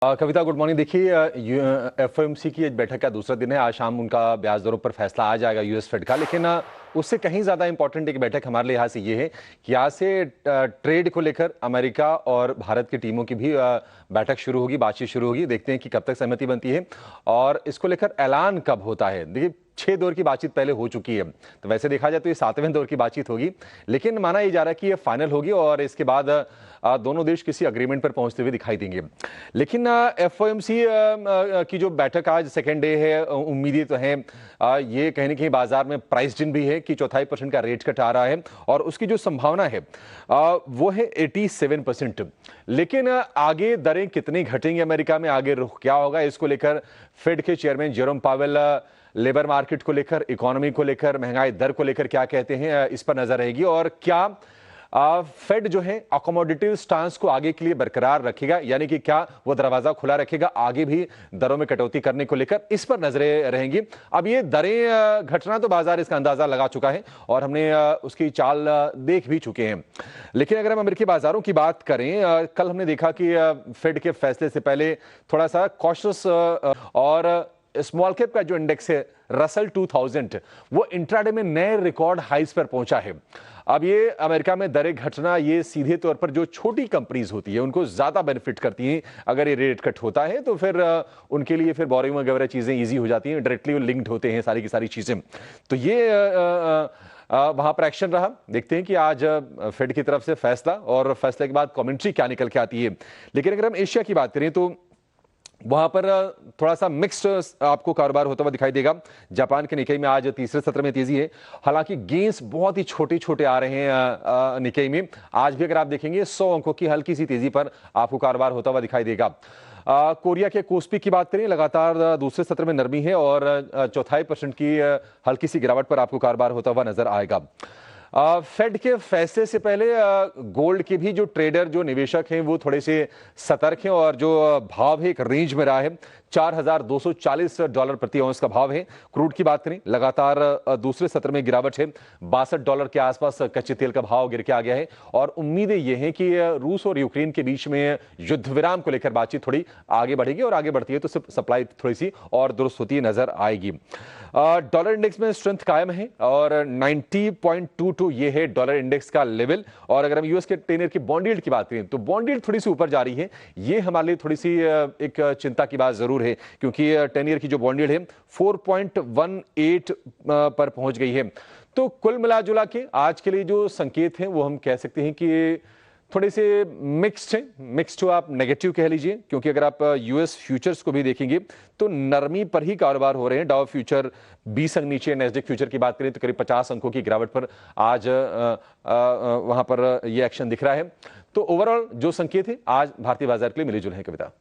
कविता, good morning. देखिए, FOMC की बैठक का दूसरा दिन है। आज शाम उनका ब्याज दरों पर फैसला आ जाएगा यूएस फेड का, लेकिन उससे कहीं ज़्यादा इंपॉर्टेंट एक बैठक हमारे लिहाज से ये है कि आज से ट्रेड को लेकर अमेरिका और भारत की टीमों की भी बैठक शुरू होगी, बातचीत शुरू होगी। देखते हैं कि कब तक सहमति बनती है और इसको लेकर ऐलान कब होता है। देखिए, 6 दौर की बातचीत पहले हो चुकी है, तो वैसे देखा जाए तो ये 7वें दौर की बातचीत होगी, लेकिन माना ये जा रहा है कि ये फाइनल होगी और इसके बाद दोनों देश किसी अग्रीमेंट पर पहुंचते हुए दिखाई देंगे। लेकिन एफओएमसी की जो बैठक आज सेकेंड डे है, उम्मीदें तो हैं ये कहीं ना कहीं बाजार में प्राइस्ड इन भी है कि 0.25% का रेट कट आ रहा है और उसकी जो संभावना है वो है 87%। लेकिन आगे दरें कितनी घटेंगी अमेरिका में, आगे रुख क्या होगा, इसको लेकर फेड के chairman Jerome Powell labour market को लेकर, इकोनॉमी को लेकर, महंगाई दर को लेकर क्या कहते हैं, इस पर नजर रहेगी। और क्या फेड जो है अकोमोडेटिव स्टांस को आगे के लिए बरकरार रखेगा, यानी कि क्या वो दरवाजा खुला रखेगा आगे भी दरों में कटौती करने को लेकर, इस पर नजरें रहेंगी। अब ये दरें घटना तो बाजार इसका अंदाजा लगा चुका है और हमने उसकी चाल देख भी चुके हैं। लेकिन अगर हम अमेरिकी बाजारों की बात करें, कल हमने देखा कि फेड के फैसले से पहले थोड़ा सा कॉशियस और स्मॉल कैप का जो इंडेक्स है रसल 2000, वो इंट्राडे में नए रिकॉर्ड हाइस पर पहुंचा है। अब ये अमेरिका में दरें घटना ये सीधे तौर पर जो छोटी कंपनीज होती है उनको ज्यादा बेनिफिट करती हैं। अगर ये रेट कट होता है तो फिर उनके लिए फिर बोरिंग वगैरह चीजें इजी हो जाती हैं, डायरेक्टली लिंक्ड होते हैं सारी की सारी चीजें। तो ये वहां पर एक्शन रहा। देखते हैं कि आज फेड की तरफ से फैसला और फैसले के बाद कमेंट्री क्या निकल के आती है। लेकिन अगर हम एशिया की बात करें तो वहां पर थोड़ा सा मिक्स्ड आपको कारोबार होता हुआ दिखाई देगा। जापान के निकेई में आज तीसरे सत्र में तेजी है, हालांकि गेंस बहुत ही छोटे छोटे आ रहे हैं निकेई में। आज भी अगर आप देखेंगे 100 अंकों की हल्की सी तेजी पर आपको कारोबार होता हुआ दिखाई देगा। कोरिया के कोस्पी की बात करें, लगातार दूसरे सत्र में नरमी है और 0.25% की हल्की सी गिरावट पर आपको कारोबार होता हुआ नजर आएगा। फेड के फैसले से पहले गोल्ड के भी जो ट्रेडर, जो निवेशक हैं, वो थोड़े से सतर्क हैं और जो भाव है एक रेंज में रहा है। $4,240 प्रति औंस का भाव है। क्रूड की बात करें, लगातार दूसरे सत्र में गिरावट है, $62 के आसपास कच्चे तेल का भाव गिर के आ गया है और उम्मीदें ये हैं कि रूस और यूक्रेन के बीच में युद्ध विराम को लेकर बातचीत थोड़ी आगे बढ़ेगी और आगे बढ़ती है तो सप्लाई थोड़ी सी और दुरुस्त होती नजर आएगी। डॉलर इंडेक्स में स्ट्रेंथ कायम है और 90.22 ये है डॉलर इंडेक्स का लेवल। और अगर हम यूएस के 10 ईयर की बॉन्ड यील्ड की बात करें तो बॉन्ड यील्ड थोड़ी सी ऊपर जा रही है। ये हमारे लिए थोड़ी सी एक चिंता की बात जरूर है, क्योंकि 10 ईयर की जो बॉन्ड यील्ड है 4.18 पर पहुंच गई है। तो कुल मिला जुला के आज के लिए जो संकेत हैं वो हम कह सकते हैं कि थोड़े से मिक्स्ड हैं। मिक्स्ड हो आप नेगेटिव कह लीजिए, क्योंकि अगर आप यूएस फ्यूचर्स को भी देखेंगे तो नरमी पर ही कारोबार हो रहे हैं। डाउ फ्यूचर 20 अंक नीचे, नैस्डैक फ्यूचर की बात करें तो करीब 50 अंकों की गिरावट पर आज वहां पर यह एक्शन दिख रहा है। तो ओवरऑल जो संकेत है आज भारतीय बाजार के लिए मिले जुले हैं। कविता।